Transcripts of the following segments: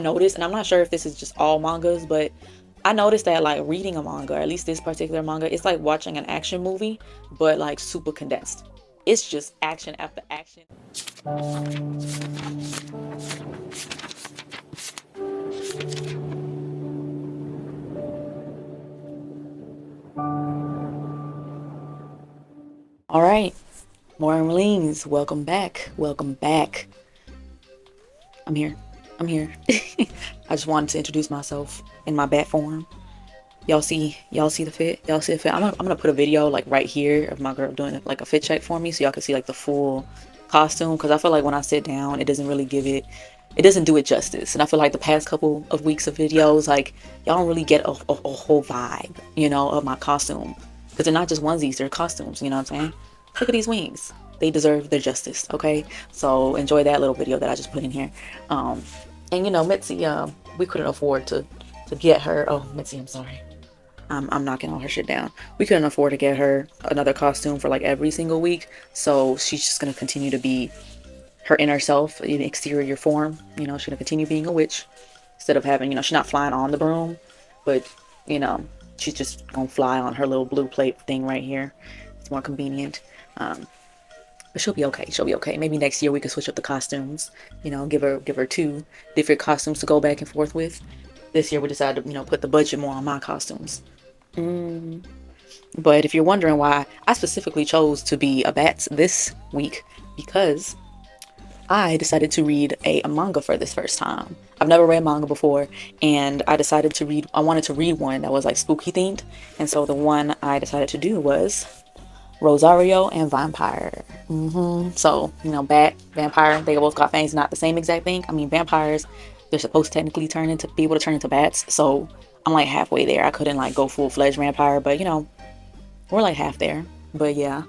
noticed, and I'm not sure if this is just all mangas, but I noticed that like reading a manga, or at least this particular manga, it's like watching an action movie, but like super condensed. It's just action after action. All right, wormlings, welcome back. Welcome back. I'm here. I'm here. I just wanted to introduce myself in my bat form. Y'all see the fit? Y'all see the fit? I'm gonna put a video like right here of my girl doing like a fit check for me, so y'all can see like the full costume. Because I feel like when I sit down, it doesn't really it doesn't do it justice. And I feel like the past couple of weeks of videos, like y'all don't really get a whole vibe, of my costume. Because they're not just onesies, they're costumes. You know what I'm saying? Look at these wings. They deserve their justice. Okay, so enjoy that little video that I just put in here. And Mitzi, we couldn't afford to get her. Oh, Mitzi, I'm sorry. I'm knocking all her shit down. We couldn't afford to get her another costume for like every single week, so she's just gonna continue to be her inner self in exterior form. She's gonna continue being a witch instead of having, she's not flying on the broom, but you know, she's just gonna fly on her little blue plate thing right here. It's more convenient. But she'll be okay. She'll be okay. Maybe next year we can switch up the costumes. Give her two different costumes to go back and forth with. This year we decided to, put the budget more on my costumes. But if you're wondering why I specifically chose to be a bat this week, because I decided to read a manga for this first time. I've never read manga before, and I wanted to read one that was like spooky themed. And so the one I decided to do was Rosario and Vampire. So, bat, vampire, they both got fangs, not the same exact thing. I mean, vampires, they're supposed to technically be able to turn into bats. So I'm like halfway there. I couldn't like go full-fledged vampire, but we're like half there. But yeah,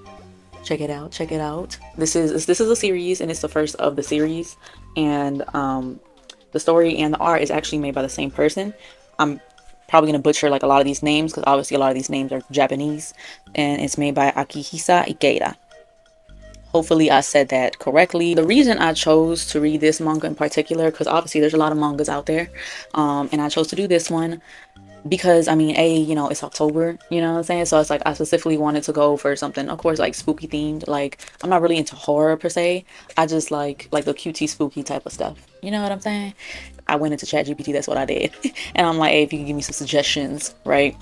check it out. Check it out. This is a series, and it's the first of the series. And the story and the art is actually made by the same person. I'm probably gonna butcher like a lot of these names because obviously a lot of these names are Japanese, and it's made by Akihisa Ikeda. Hopefully I said that correctly. The reason I chose to read this manga in particular, because obviously there's a lot of mangas out there, and I chose to do this one because I mean, it's October, you know what I'm saying? So it's like I specifically wanted to go for something, of course, like spooky themed. Like I'm not really into horror per se. I just like the cutie spooky type of stuff. You know what I'm saying? I went into ChatGPT, that's what I did. And I'm like, hey, if you can give me some suggestions, right?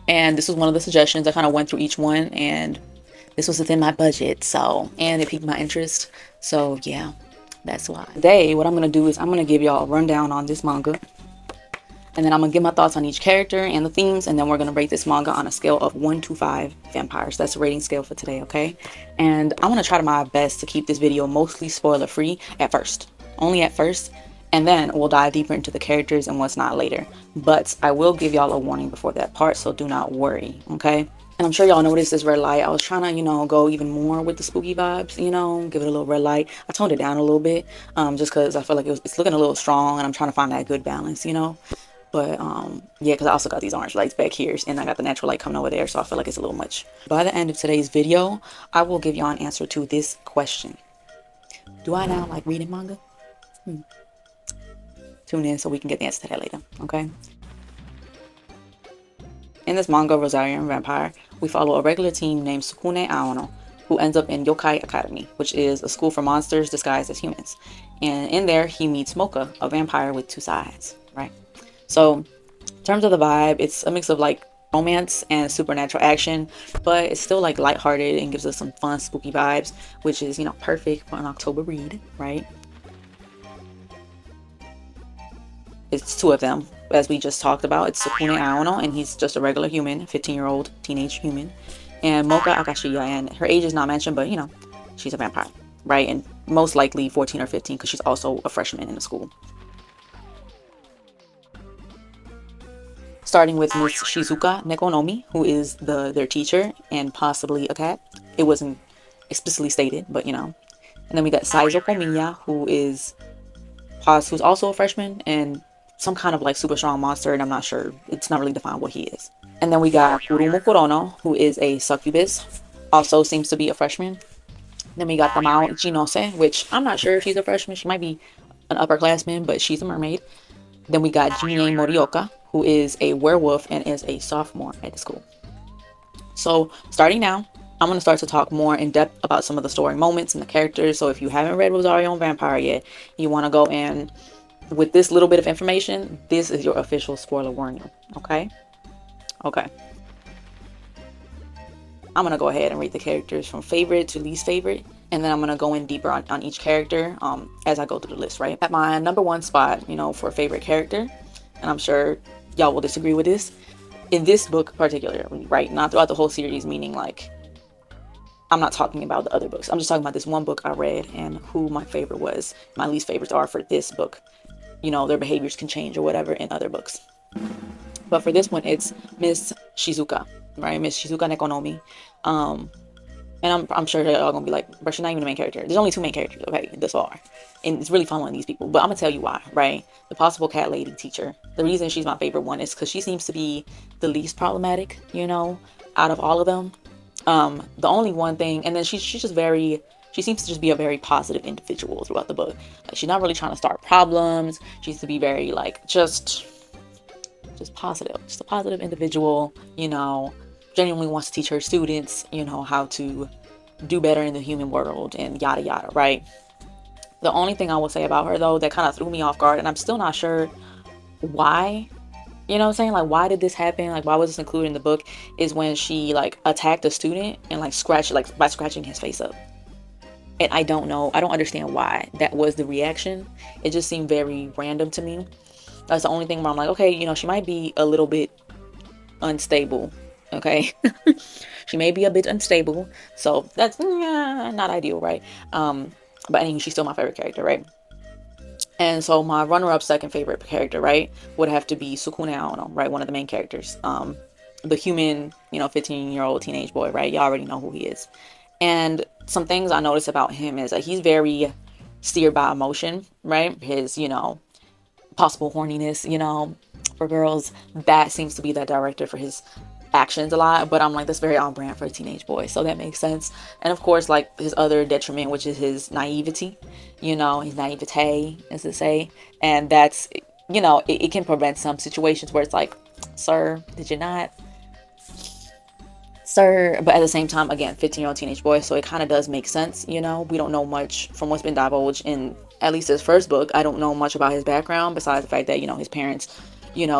And this was one of the suggestions. I kind of went through each one, and this was within my budget, and it piqued my interest. So yeah, that's why. Today, what I'm gonna do is I'm gonna give y'all a rundown on this manga, and then I'm gonna give my thoughts on each character and the themes, and then we're gonna rate this manga on a scale of 1 to 5 vampires. That's the rating scale for today, okay? And I'm gonna try my best to keep this video mostly spoiler free at first, only at first, and then we'll dive deeper into the characters and what's not later. But I will give y'all a warning before that part, so do not worry, okay? And I'm sure y'all noticed this red light. I was trying to, go even more with the spooky vibes, give it a little red light. I toned it down a little bit, just because I feel like it's looking a little strong, and I'm trying to find that good balance, But, yeah, because I also got these orange lights back here, and I got the natural light coming over there, so I feel like it's a little much. By the end of today's video, I will give y'all an answer to this question. Do I now like reading manga? Tune in so we can get the answer to that later, okay? In this manga, Rosario and Vampire, we follow a regular teen named Sukune Aono, who ends up in Yokai Academy, which is a school for monsters disguised as humans. And in there, he meets Mocha, a vampire with two sides, right? So, in terms of the vibe, it's a mix of like romance and supernatural action, but it's still like lighthearted and gives us some fun, spooky vibes, which is, perfect for an October read, right? It's two of them, as we just talked about. It's Sukune Aono, and he's just a regular human, 15-year-old teenage human. And Mocha Akashiya, and her age is not mentioned, but, she's a vampire, right? And most likely 14 or 15, because she's also a freshman in the school. Starting with Miss Shizuka Nekonomi, who is their teacher and possibly a cat. It wasn't explicitly stated, but, And then we got Saizo Komiya, who's also a freshman, and some kind of like super strong monster, and I'm not sure, it's not really defined what he is. And then we got Urumu Kurono, who is a succubus, also seems to be a freshman. Then we got Tamao Ichinose, which I'm not sure if she's a freshman. She might be an upperclassman, but she's a mermaid. Then we got Jinie Morioka, who is a werewolf and is a sophomore at the school. So starting now, I'm going to start to talk more in depth about some of the story moments and the characters. So if you haven't read Rosario and Vampire yet, you want to go in with this little bit of information, this is your official spoiler warning. Okay? Okay. I'm going to go ahead and rate the characters from favorite to least favorite. And then I'm going to go in deeper on each character as I go through the list, right? At my number one spot, for favorite character, and I'm sure y'all will disagree with this, in this book particularly, right? Not throughout the whole series, meaning like, I'm not talking about the other books. I'm just talking about this one book I read and who my favorite was. My least favorites are for this book. Their behaviors can change or whatever in other books. But for this one, it's Miss Shizuka, right? Miss Shizuka Nekonomi. And I'm sure they're all gonna be like, but she's not even the main character. There's only two main characters, okay, thus far. And it's really following these people. But I'm gonna tell you why, right? The possible cat lady teacher. The reason she's my favorite one is because she seems to be the least problematic, out of all of them. The only one thing, and then she's just she seems to just be a very positive individual throughout the book. Like, she's not really trying to start problems. She used to be very like just positive, just a positive individual, genuinely wants to teach her students, how to do better in the human world and yada yada, right? The only thing I will say about her though that kind of threw me off guard, and I'm still not sure why, what I'm saying, like, why did this happen, like, why was this included in the book, is when she like attacked a student and like scratched, like, by scratching his face up. And I don't know, I don't understand why that was the reaction. It just seemed very random to me. That's the only thing where I'm like, okay, she might be a little bit unstable, okay? She may be a bit unstable, so that's not ideal, right? But anyway, she's still my favorite character, right? And so my runner-up second favorite character, right, would have to be Sukune Aono, right? One of the main characters. The human, 15-year-old teenage boy, right? You already know who he is. And some things I noticed about him is that he's very steered by emotion, right? His, possible horniness, for girls, that seems to be that director for his actions a lot. But I'm like, that's very on brand for a teenage boy, so that makes sense. And of course, like, his other detriment, which is his naivety, his naivete, as they say. And that's, it can prevent some situations where it's like, sir, did you not, sir? But at the same time, again, 15-year-old teenage boy, so it kind of does make sense. We don't know much from what's been divulged in at least his first book. I don't know much about his background besides the fact that, his parents,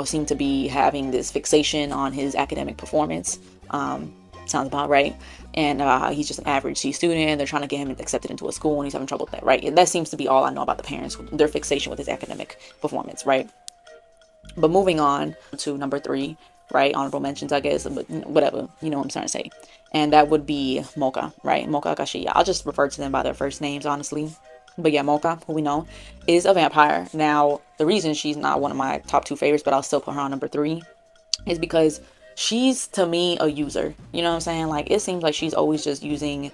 seem to be having this fixation on his academic performance. Sounds about right. And he's just an average C student. They're trying to get him accepted into a school, and he's having trouble with that, right? And that seems to be all I know about the parents, their fixation with his academic performance, right? But moving on to number 3, right? Honorable mentions, I guess, but whatever, what I'm trying to say. And that would be Mocha, right? Mocha Akashiya. I'll just refer to them by their first names, honestly. But yeah, Mocha, who we know, is a vampire. Now, the reason she's not one of my top 2 favorites, but I'll still put her on number 3, is because she's, to me, a user. You know what I'm saying? Like, it seems like she's always just using,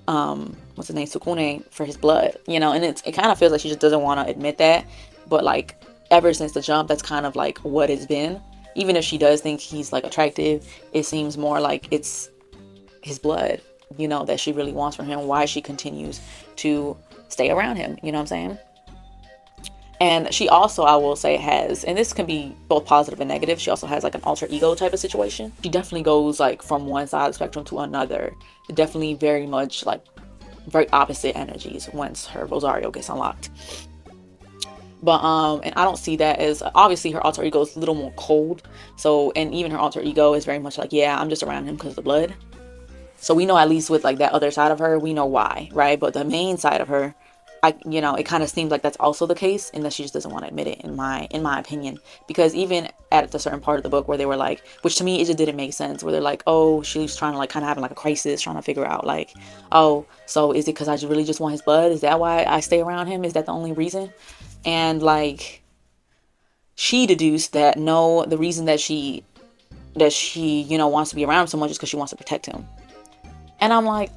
what's his name, Sukune, for his blood. And it kind of feels like she just doesn't want to admit that. But, like, ever since the jump, that's kind of, like, what it's been. Even if she does think he's, like, attractive, it seems more like it's his blood, that she really wants from him. Why she continues to stay around him, you know what I'm saying? And she also, I will say, has, and this can be both positive and negative, she also has like an alter ego type of situation. She definitely goes like from one side of the spectrum to another. Definitely very much like very opposite energies once her Rosario gets unlocked. But and I don't see that as, obviously her alter ego is a little more cold. So, and even her alter ego is very much like, yeah, I'm just around him because of the blood. So we know, at least with like that other side of her, we know why, right? But the main side of her, it kind of seems like that's also the case, and that she just doesn't want to admit it, in my opinion. Because even at a certain part of the book where they were like, which to me it just didn't make sense, where they're like, oh, she's trying to like kind of having like a crisis, trying to figure out like, oh, so is it because I really just want his blood? Is that why I stay around him? Is that the only reason? And like, she deduced that no, the reason that she wants to be around him so much is because she wants to protect him. And I'm like,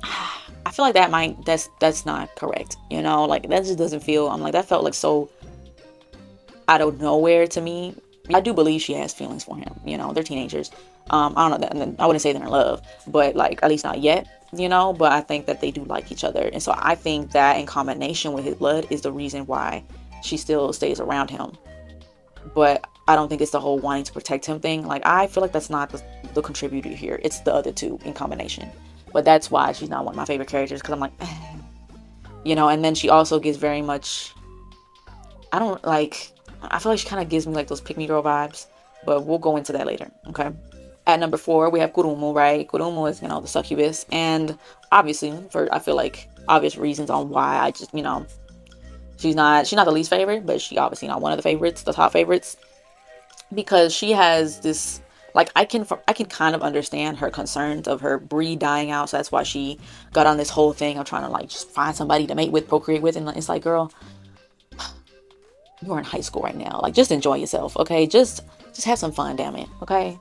I feel like that's not correct. Like, that just doesn't feel, I'm like, that felt like so out of nowhere to me. I do believe she has feelings for him. They're teenagers. I don't know that, I wouldn't say they're in love, but like, at least not yet, but I think that they do like each other. And so I think that in combination with his blood is the reason why she still stays around him. But I don't think it's the whole wanting to protect him thing. Like, I feel like that's not the contributor here. It's the other two in combination. But that's why she's not one of my favorite characters, because I'm like, and then she also gives very much, I don't like, I feel like she kind of gives me like those pick me girl vibes, but we'll go into that later, okay? At number 4, we have Kurumu, right? Kurumu is, the succubus, and obviously, for I feel like obvious reasons on why I just, she's not the least favorite, but she obviously not one of the favorites, the top favorites, because she has this, like, I can kind of understand her concerns of her breed dying out, so that's why she got on this whole thing of trying to like just find somebody to mate with, procreate with, and it's like, girl, you're in high school right now, like, just enjoy yourself, okay? Just have some fun, damn it, okay?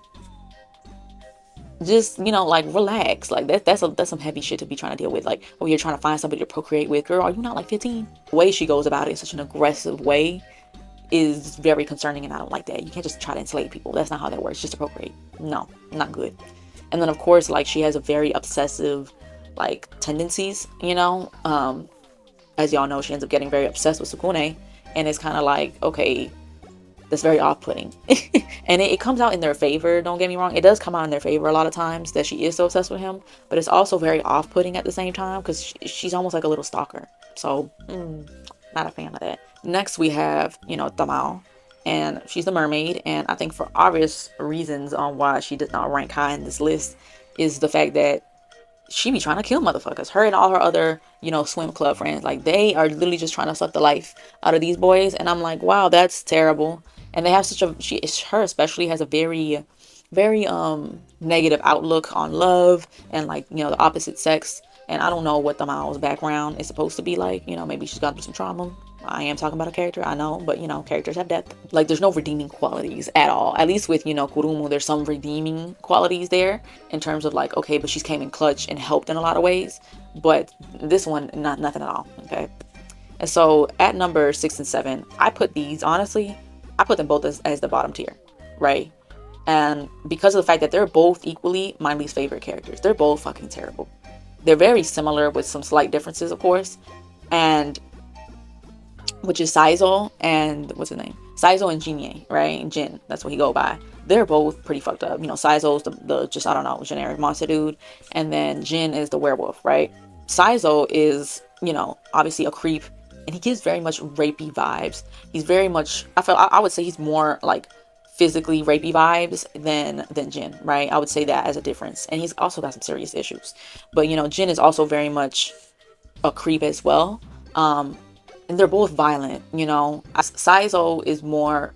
Just, like, relax. Like, that's some heavy shit to be trying to deal with. Like, oh, you're trying to find somebody to procreate with. Girl, are you not like 15? The way she goes about it in such an aggressive way is very concerning, and I don't like that. You can't just try to enslave people. That's not how that works, just to procreate. No, not good. And then, of course, like, she has a very obsessive, like, tendencies, as y'all know, she ends up getting very obsessed with Sukune, and it's kind of like, okay, that's very off-putting. And it comes out in their favor, don't get me wrong. It does come out in their favor a lot of times that she is so obsessed with him, but it's also very off-putting at the same time, because she's almost like a little stalker. So not a fan of that. Next we have Tamao, and she's the mermaid, and I think for obvious reasons on why she does not rank high in this list is the fact that she be trying to kill motherfuckers. Her and all her other, swim club friends, like, they are literally just trying to suck the life out of these boys. And I'm like, wow, that's terrible. And they have her especially has a very, very negative outlook on love and, like, the opposite sex. And I don't know what the Mao's background is supposed to be like. Maybe she's gone through some trauma. I am talking about a character, I know, but characters have depth. Like, there's no redeeming qualities at all. At least with Kurumu, there's some redeeming qualities there in terms of, like, okay, but she's came in clutch and helped in a lot of ways. But this one, nothing at all. Okay. And so at number 6 and 7, I put them both as the bottom tier, right? And because of the fact that they're both equally my least favorite characters, they're both fucking terrible. They're very similar with some slight differences, of course, and which is Saizo and what's his name? Saizo and Jinie, right? And Jin, that's what he go by. They're both pretty fucked up. Saizo's the just, I don't know, generic monster dude, and then Jin is the werewolf, right? Saizo is, obviously a creep, and he gives very much rapey vibes. He's very much, I would say he's more like physically rapey vibes than Jin, right? I would say that as a difference. And he's also got some serious issues. But Jin is also very much a creep as well. And they're both violent, Saizo is more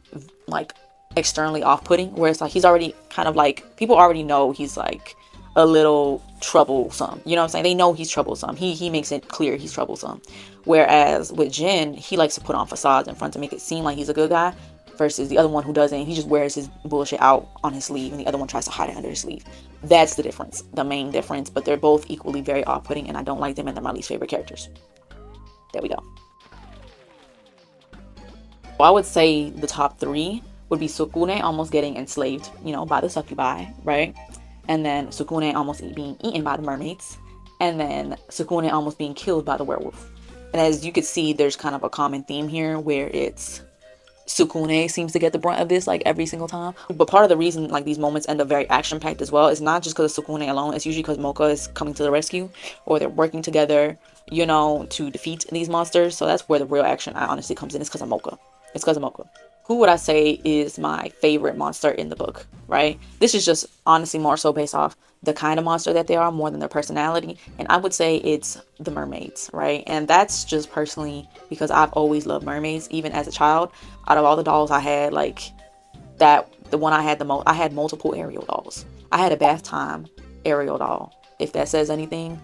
like externally off-putting, where it's like he's already kind of like, people already know he's like a little troublesome, you know what I'm saying? They know he's troublesome. He makes it clear he's troublesome. Whereas with Jin, he likes to put on facades in front to make it seem like he's a good guy, versus the other one who doesn't. He just wears his bullshit out on his sleeve, and the other one tries to hide it under his sleeve. That's the difference, the main difference. But they're both equally very off-putting, and I don't like them, and they're my least favorite characters. There we go. I would say the top 3 would be Sukune almost getting enslaved, by the succubi, right? And then Sukune almost being eaten by the mermaids. And then Sukune almost being killed by the werewolf. And as you could see, there's kind of a common theme here where it's Sukune seems to get the brunt of this, like, every single time. But part of the reason, like, these moments end up very action-packed as well is not just because of Sukune alone. It's usually because Mocha is coming to the rescue, or they're working together, to defeat these monsters. So that's where the real action honestly comes in. It's because of Mocha. Who would I say is my favorite monster in the book, right? This is just honestly more so based off the kind of monster that they are more than their personality. And I would say it's the mermaids, right? And that's just personally because I've always loved mermaids, even as a child. Out of all the dolls I had, like, the one I had the most, I had multiple Ariel dolls. I had a bath time Ariel doll, if that says anything.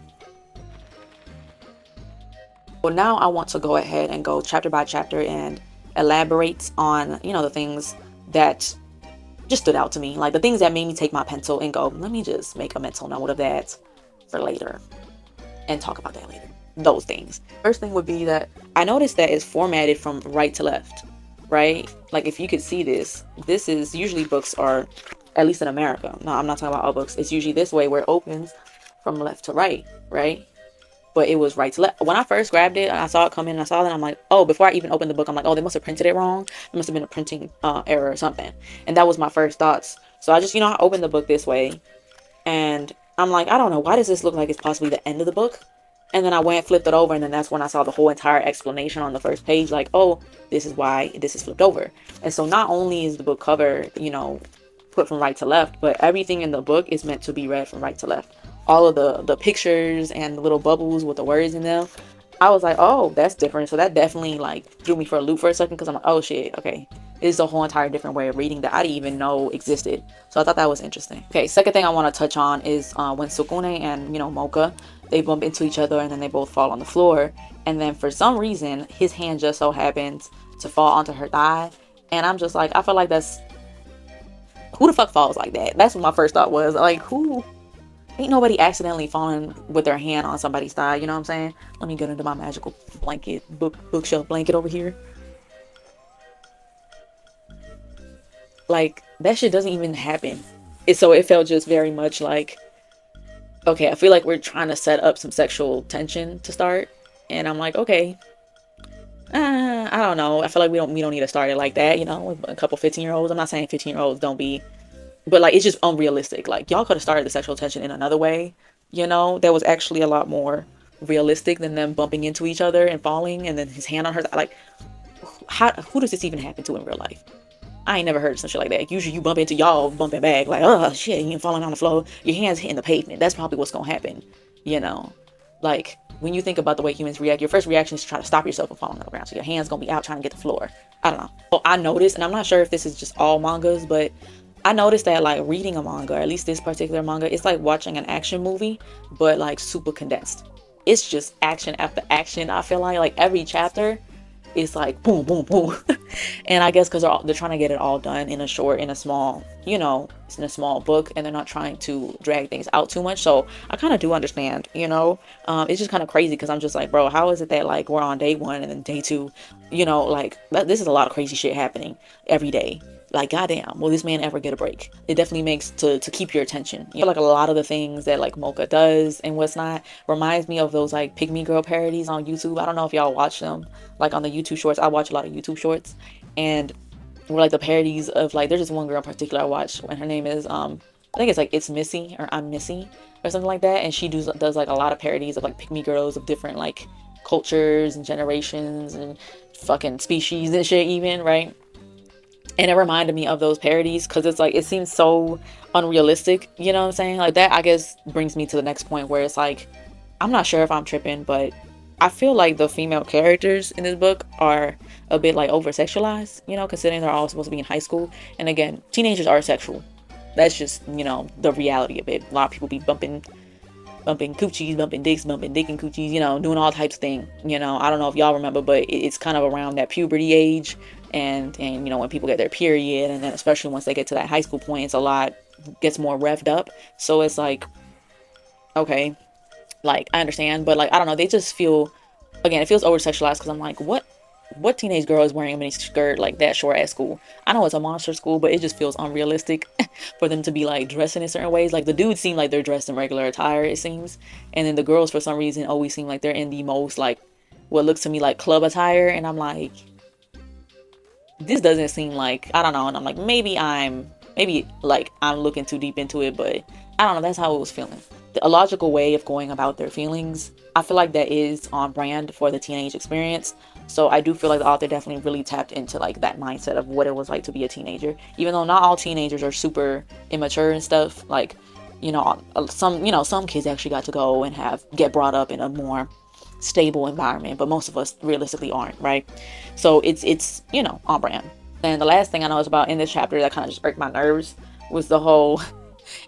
Well, now I want to go ahead and go chapter by chapter and elaborates on the things that just stood out to me, like the things that made me take my pencil and go, let me just make a mental note of that for later and talk about that later. Those things. First thing would be that I noticed that it's formatted from right to left, right? Like, if you could see this is usually books are, at least in America, no, I'm not talking about all books, it's usually this way, where it opens from left to right, right? but it was right to left. When I first grabbed it, I saw it come in, and I saw that, I'm like, oh, before I even opened the book, I'm like, oh, they must have printed it wrong. There must have been a printing error or something. And that was my first thoughts. So I just, I opened the book this way, and I'm like, I don't know, why does this look like it's possibly the end of the book? And then I went, flipped it over, and then that's when I saw the whole entire explanation on the first page, like, oh, this is why this is flipped over. And so not only is the book cover, put from right to left, but everything in the book is meant to be read from right to left. All of the pictures and the little bubbles with the words in them, I was like, oh, that's different. So that definitely like threw me for a loop for a second, because I'm like, oh shit, okay, this is a whole entire different way of reading that I didn't even know existed. So I thought that was interesting. Okay, second thing I want to touch on is when Sukune and Mocha, they bump into each other, and then they both fall on the floor, and then for some reason his hand just so happens to fall onto her thigh, and I'm just like, I feel like that's, who the fuck falls like that? That's what my first thought was. Like, who? Ain't nobody accidentally falling with their hand on somebody's thigh, you know what I'm saying? Let me get into my magical blanket, bookshelf blanket over here. Like, that shit doesn't even happen. So it felt just very much like, okay, I feel like we're trying to set up some sexual tension to start, and I'm like, okay, I don't know. I feel like we don't need to start it like that, with a couple 15-year-olds. I'm not saying 15-year-olds don't be, but like, it's just unrealistic. Like, y'all could have started the sexual tension in another way, that was actually a lot more realistic than them bumping into each other and falling, and then his hand on her. Like, who does this even happen to in real life? I ain't never heard of some shit like that. Usually you bump into y'all bumping back, like, oh shit, you falling on the floor, your hands hitting the pavement. That's probably what's gonna happen, like, when you think about the way humans react, your first reaction is to try to stop yourself from falling on the ground, so your hands gonna be out trying to get the floor. I don't know. Well, I noticed, and I'm not sure if this is just all mangas, but I noticed that like reading a manga, or at least this particular manga, it's like watching an action movie, but like super condensed. It's just action after action. I feel like every chapter is like boom, boom, boom. And I guess because they're trying to get it all done in a small, it's in a small book, and they're not trying to drag things out too much. So I kind of do understand, it's just kind of crazy, because I'm just like, bro, how is it that like we're on day one, and then day two, like this is a lot of crazy shit happening every day. Like, goddamn, will this man ever get a break? It definitely makes to keep your attention. Like a lot of the things that like Mocha does and what's not reminds me of those like Pygmy Girl parodies on YouTube. I don't know if y'all watch them, like on the YouTube shorts. I watch a lot of YouTube shorts, and we're like the parodies of like, there's just one girl in particular I watch, and her name is I think it's like It's Missy, or I'm Missy, or something like that, and she does like a lot of parodies of like Pygmy girls of different like cultures and generations and fucking species and shit even, right? And it reminded me of those parodies, because it's like, it seems so unrealistic, you know what I'm saying? Like, that I guess brings me to the next point, where it's like, I'm not sure if I'm tripping, but I feel like the female characters in this book are a bit like over sexualized, considering they're all supposed to be in high school. And again, teenagers are sexual. That's just, the reality of it. A lot of people be bumping coochies, bumping dicks, bumping dick and coochies, doing all types of things. I don't know if y'all remember, but it's kind of around that puberty age, and when people get their period, and then especially once they get to that high school point, it's a lot, gets more revved up. So it's like, okay, like, I understand, but like, I don't know, they just feel, again, it feels over sexualized, because I'm like, what teenage girl is wearing a mini skirt like that short at school? I know it's a monster school, but it just feels unrealistic for them to be like dressing in certain ways. Like, the dudes seem like they're dressed in regular attire, it seems, and then the girls for some reason always seem like they're in the most like, what looks to me like club attire, and I'm like, this doesn't seem like, I don't know, and I'm like, maybe like I'm looking too deep into it, but I don't know, that's how it was feeling. A logical way of going about their feelings, I feel like that is on brand for the teenage experience. So I do feel like the author definitely really tapped into like that mindset of what it was like to be a teenager, even though not all teenagers are super immature and stuff. Like, some kids actually got to go and get brought up in a more stable environment, but most of us realistically aren't, right? So it's on brand. And the last thing I noticed about in this chapter that kind of just irked my nerves was the whole,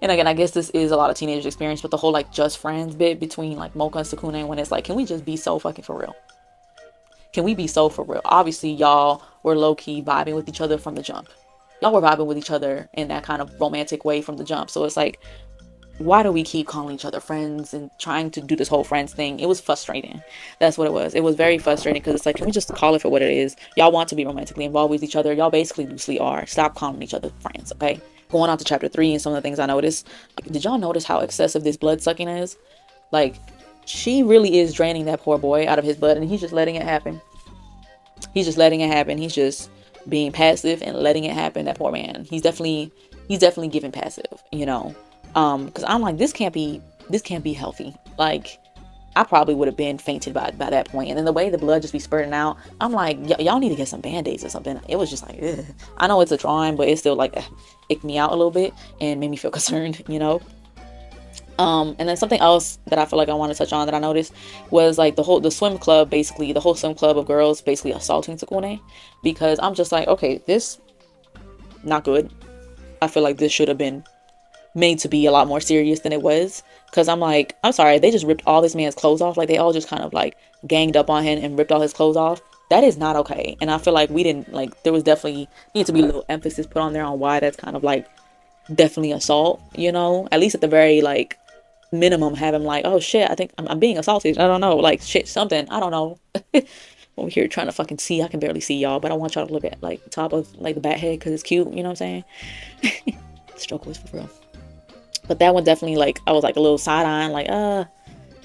and again, I guess this is a lot of teenagers experience, but the whole like just friends bit between like Mocha and Sukune, when it's like, can we just be so fucking for real? Can we be so for real? Obviously y'all were low-key vibing with each other from the jump. Y'all were vibing with each other in that kind of romantic way from the jump. So it's like, why do we keep calling each other friends and trying to do this whole friends thing? It was frustrating. That's what it was. It was very frustrating, because it's like, can we just call it for what it is? Y'all want to be romantically involved with each other. Y'all basically loosely are. Stop calling each other friends, okay? Going on to chapter 3 and some of the things I noticed. Did y'all notice how excessive this blood sucking is? Like, she really is draining that poor boy out of his blood, and he's just letting it happen. He's just letting it happen. He's just being passive and letting it happen. That poor man. He's definitely giving passive, because I'm like, this can't be healthy. Like, I probably would have been fainted by that point. And then the way the blood just be spurting out, I'm like, y'all need to get some band-aids or something. It was just like, ugh. I know it's a drawing, but it still like icked me out a little bit and made me feel concerned. And then something else that I feel like I want to touch on that I noticed was like the swim club, basically the whole swim club of girls basically assaulting Sukune, because I'm just like, okay, this not good. I feel like this should have been made to be a lot more serious than it was, because I'm like, I'm sorry, they just ripped all this man's clothes off. Like, they all just kind of like ganged up on him and ripped all his clothes off. That is not okay. And I feel like we didn't, like, there was definitely need to be a little emphasis put on there on why that's kind of like definitely assault, at least at the very like minimum. Have him like, oh shit, I think I'm being assaulted, I don't know, like shit, something, I don't know. Over here trying to fucking see, I can barely see y'all, but I want y'all to look at like the top of like the bat head because it's cute, you know what I'm saying? Struggle is for real. But that one definitely, like, I was like a little side-eyeing, like,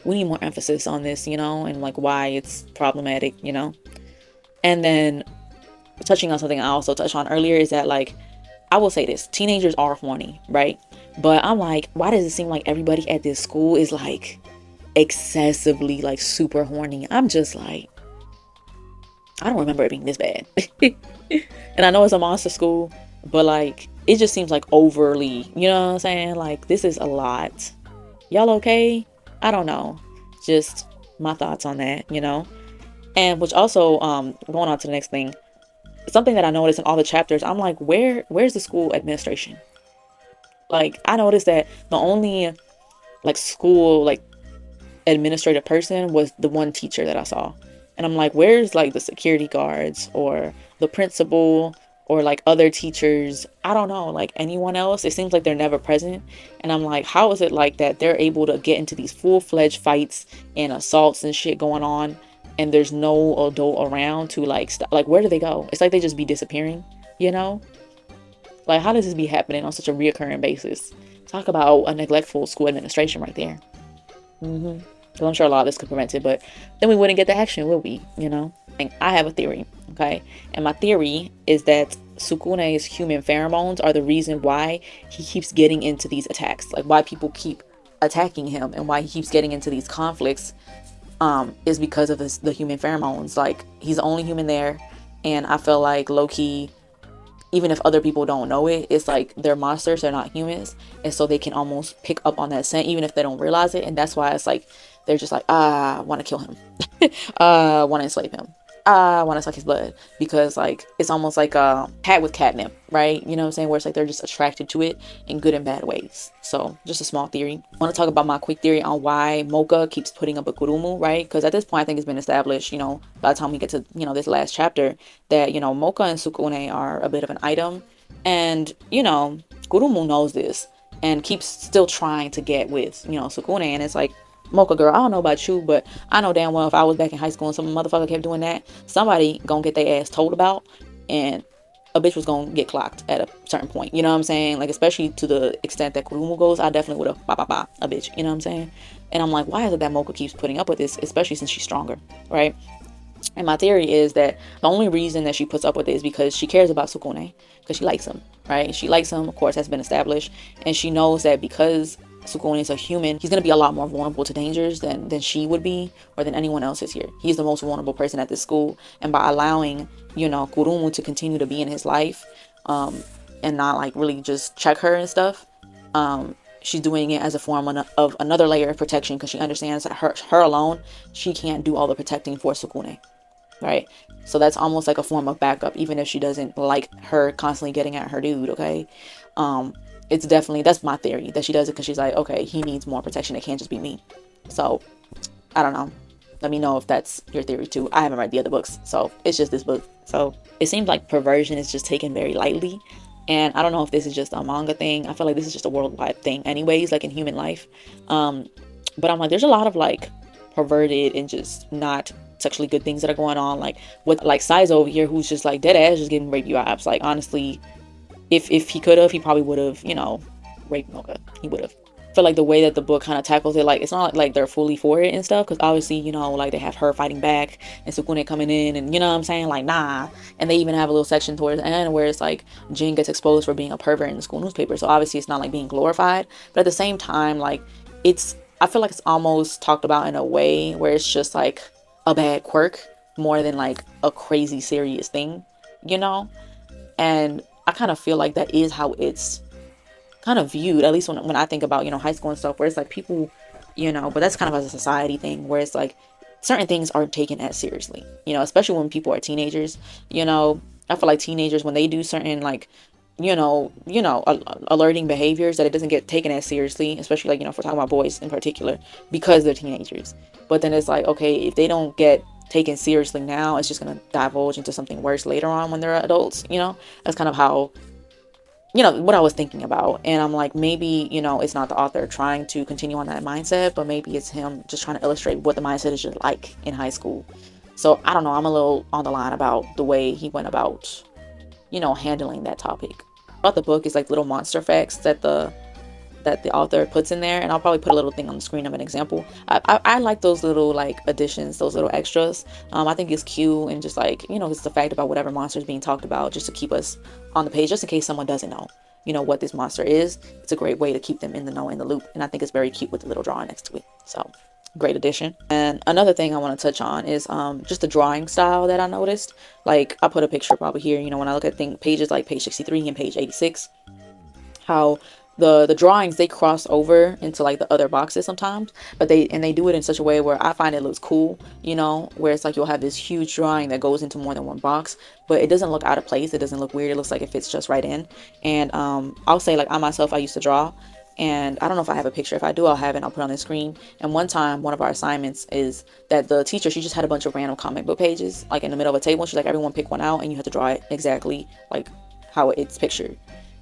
we need more emphasis on this, and like why it's problematic. And then touching on something I also touched on earlier is that, like, I will say this, teenagers are horny, right? But I'm like, why does it seem like everybody at this school is like excessively like super horny? I'm just like, I don't remember it being this bad. And I know it's a monster school, but like, it just seems like overly, you know what I'm saying? Like, this is a lot. Y'all okay? I don't know. Just my thoughts on that. And which also, going on to the next thing, something that I noticed in all the chapters, I'm like, where's the school administration? Like, I noticed that the only like school like administrative person was the one teacher that I saw. And I'm like, where's like the security guards or the principal or like other teachers? I don't know, like anyone else. It seems like they're never present. And I'm like, how is it like that they're able to get into these full-fledged fights and assaults and shit going on, and there's no adult around to like like, where do they go? It's like they just be disappearing. Like, how does this be happening on such a reoccurring basis? Talk about a neglectful school administration right there. Because I'm sure a lot of this could prevent it, but then we wouldn't get the action, would we? And I have a theory, okay? And my theory is that Sukune's human pheromones are the reason why he keeps getting into these attacks. Like, why people keep attacking him and why he keeps getting into these conflicts is because of the human pheromones. Like, he's the only human there, and I feel like low-key, even if other people don't know it, it's like they're monsters, they're not humans, and so they can almost pick up on that scent even if they don't realize it. And that's why it's like they're just like, I want to kill him. I want to enslave him. I want to suck his blood, because like it's almost like a cat with catnip, right? You know what I'm saying? Where it's like they're just attracted to it in good and bad ways. So just a small theory. I want to talk about my quick theory on why Mocha keeps putting up a kurumu, right? Because at this point I think it's been established, by the time we get to this last chapter, that Mocha and Sukune are a bit of an item, and Kurumu knows this and keeps still trying to get with Sukune. And it's like, Mocha girl, I don't know about you, but I know damn well if I was back in high school and some motherfucker kept doing that, somebody gonna get their ass told about, and a bitch was gonna get clocked at a certain point. You know what I'm saying? Like, especially to the extent that Kurumu goes, I definitely would have a bitch. You know what I'm saying? And I'm like, why is it that Mocha keeps putting up with this, especially since she's stronger, right? And my theory is that the only reason that she puts up with it is because she cares about Sukune, because she likes him, right? She likes him, of course, has been established, and she knows that because Sukune is a human, he's going to be a lot more vulnerable to dangers than she would be, or than anyone else is here. He's the most vulnerable person at this school, and by allowing Kurumu to continue to be in his life, and not like really just check her and stuff, she's doing it as a form of another layer of protection, because she understands that her alone, she can't do all the protecting for Sukune, right? So that's almost like a form of backup, even if she doesn't like her constantly getting at her dude, okay? It's definitely, that's my theory, that she does it because she's like, okay, he needs more protection, it can't just be me. So I don't know, let me know if that's your theory too. I haven't read the other books, so it's just this book. So it seems like perversion is just taken very lightly, and I don't know if this is just a manga thing. I feel like this is just a worldwide thing anyways, like in human life. But I'm like, there's a lot of like perverted and just not sexually good things that are going on, like with like Saizo over here, who's just like dead ass just getting rapey vibes. Like, honestly, if he could have, he probably would have, raped Mocha. He would have. feel like the way that the book kind of tackles it, like it's not like they're fully for it and stuff, because obviously, you know, like they have her fighting back and Sukune coming in, and you know what I'm saying, like nah. And they even have a little section towards the end where it's like Jin gets exposed for being a pervert in the school newspaper, so obviously it's not like being glorified, but at the same time, like it's, I feel like it's almost talked about in a way where it's just like a bad quirk more than like a crazy serious thing, you know. And I kind of feel like that is how it's kind of viewed, at least when I think about, you know, high school and stuff, where it's like people, you know, but that's kind of a society thing where it's like certain things aren't taken as seriously, you know, especially when people are teenagers, you know. I feel like teenagers, when they do certain like, alerting behaviors, that it doesn't get taken as seriously, especially like, you know, if we're talking about boys in particular, because they're teenagers. But then it's like, okay, if they don't get taken seriously now, it's just going to divulge into something worse later on when they're adults, you know. That's kind of how, you know, what I was thinking about. And I'm like, maybe, you know, it's not the author trying to continue on that mindset, but maybe it's him just trying to illustrate what the mindset is just like in high school. So I don't know, I'm a little on the line about the way he went about, you know, handling that topic. About the book is like little monster facts that the author puts in there, and I'll probably put a little thing on the screen of an example. I like those little like additions, those little extras. I think it's cute, and just like, you know, it's the fact about whatever monster is being talked about, just to keep us on the page, just in case someone doesn't know, you know, what this monster is. It's a great way to keep them in the know, in the loop, and I think it's very cute with the little drawing next to it. So great addition. And another thing I want to touch on is just the drawing style that I noticed. Like I put a picture probably here, you know, when I look at pages like page 63 and page 86, how the drawings, they cross over into like the other boxes sometimes, but they do it in such a way where I find it looks cool, you know, where it's like you'll have this huge drawing that goes into more than one box, but it doesn't look out of place, it doesn't look weird, it looks like it fits just right in. And I'll say, like, I myself, I used to draw, and I don't know if I have a picture. If I do, I'll have it, I'll put it on the screen. And one time, one of our assignments is that the teacher, she just had a bunch of random comic book pages like in the middle of a table. She's like, everyone pick one out and you have to draw it exactly like how it's pictured.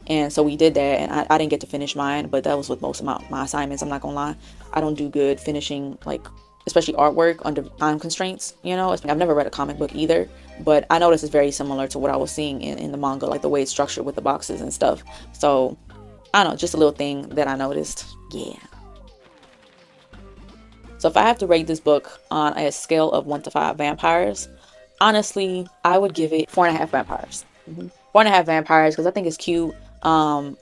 And so we did that, and I didn't get to finish mine, but that was with most of my assignments. I'm not gonna lie, I don't do good finishing, like, especially artwork under time constraints, you know. I've never read a comic book either, but I noticed it's very similar to what I was seeing in the manga, like the way it's structured with the boxes and stuff. So I don't know, just a little thing that I noticed. Yeah. So if I have to rate this book on a scale of 1 to 5 vampires, honestly, I would give it 4.5 vampires. 4.5 vampires, because I think it's cute. I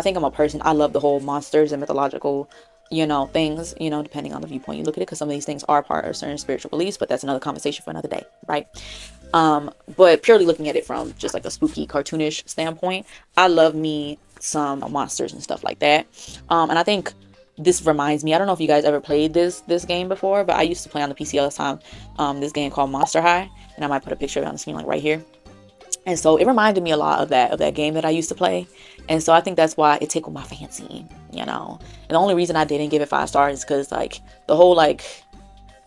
think I'm a person, I love the whole monsters and mythological, you know, things, you know, depending on the viewpoint you look at it, because some of these things are part of certain spiritual beliefs, but that's another conversation for another day, right? But purely looking at it from just like a spooky, cartoonish standpoint, I love me some monsters and stuff like that. And I think this reminds me, I don't know if you guys ever played this game before, but I used to play on the PC all the time, this game called Monster High, and I might put a picture of it on the screen like right here. And so it reminded me a lot of that game that I used to play. And so I think that's why it tickled my fancy, you know. And the only reason I didn't give it 5 stars is because, like, the whole, like,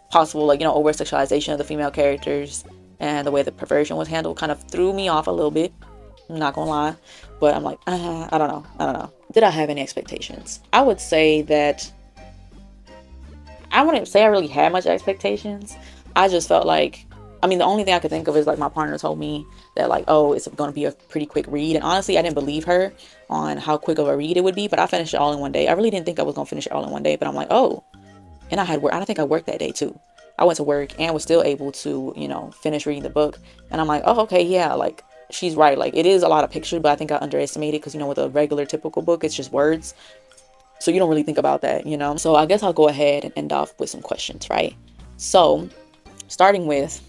possible, like, you know, over sexualization of the female characters and the way the perversion was handled kind of threw me off a little bit. I'm not gonna lie. But I'm like, I don't know. Did I have any expectations? I would say that I wouldn't say I really had much expectations. I just felt like, I mean, the only thing I could think of is like my partner told me that, like, oh, it's going to be a pretty quick read. And honestly, I didn't believe her on how quick of a read it would be, but I finished it all in one day. I really didn't think I was going to finish it all in one day, but I'm like, oh, and I had work. I don't think I worked that day too. I went to work and was still able to, you know, finish reading the book. And I'm like, oh, okay, yeah, like, she's right. Like, it is a lot of pictures, but I think I underestimated because, you know, with a regular typical book, it's just words. So you don't really think about that, you know? So I guess I'll go ahead and end off with some questions, right? So starting with,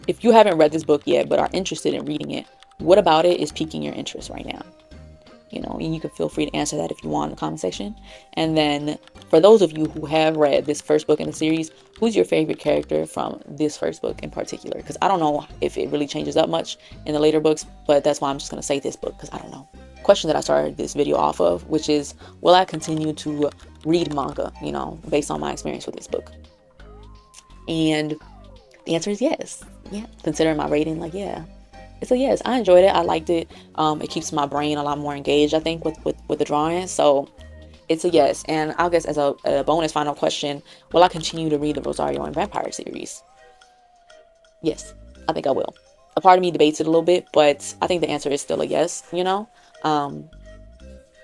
if you haven't read this book yet but are interested in reading it, what about it is piquing your interest right now? You know, and you can feel free to answer that if you want in the comment section. And then for those of you who have read this first book in the series, who's your favorite character from this first book in particular? Because I don't know if it really changes up much in the later books, but that's why I'm just going to say this book, because I don't know. Question that I started this video off of, which is, will I continue to read manga, you know, based on my experience with this book? And the answer is yes. Yeah, considering my rating, like, yeah, it's a yes. I enjoyed it. I liked it. It keeps my brain a lot more engaged, I think, with the drawing. So it's a yes. And I guess as a bonus final question, will I continue to read the Rosario and Vampire series? Yes, I think I will. A part of me debates it a little bit, but I think the answer is still a yes, you know.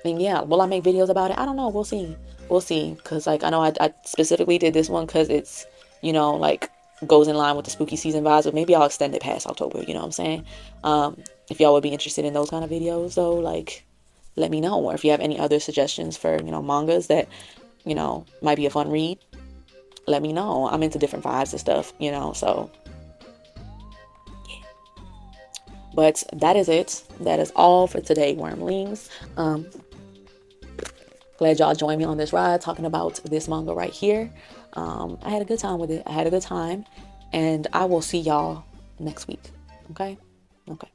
And yeah, will I make videos about it? I don't know. We'll see. We'll see. Because, like, I know I specifically did this one because it's, like, goes in line with the spooky season vibes. But maybe I'll extend it past October. You know what I'm saying? If y'all would be interested in those kind of videos, though, like, let me know. Or if you have any other suggestions for, mangas that, might be a fun read, let me know. I'm into different vibes and stuff, so. But that is it. That is all for today, wormlings. Glad y'all joined me on this ride talking about this manga right here. I had a good time with it. I had a good time. And I will see y'all next week. Okay? Okay.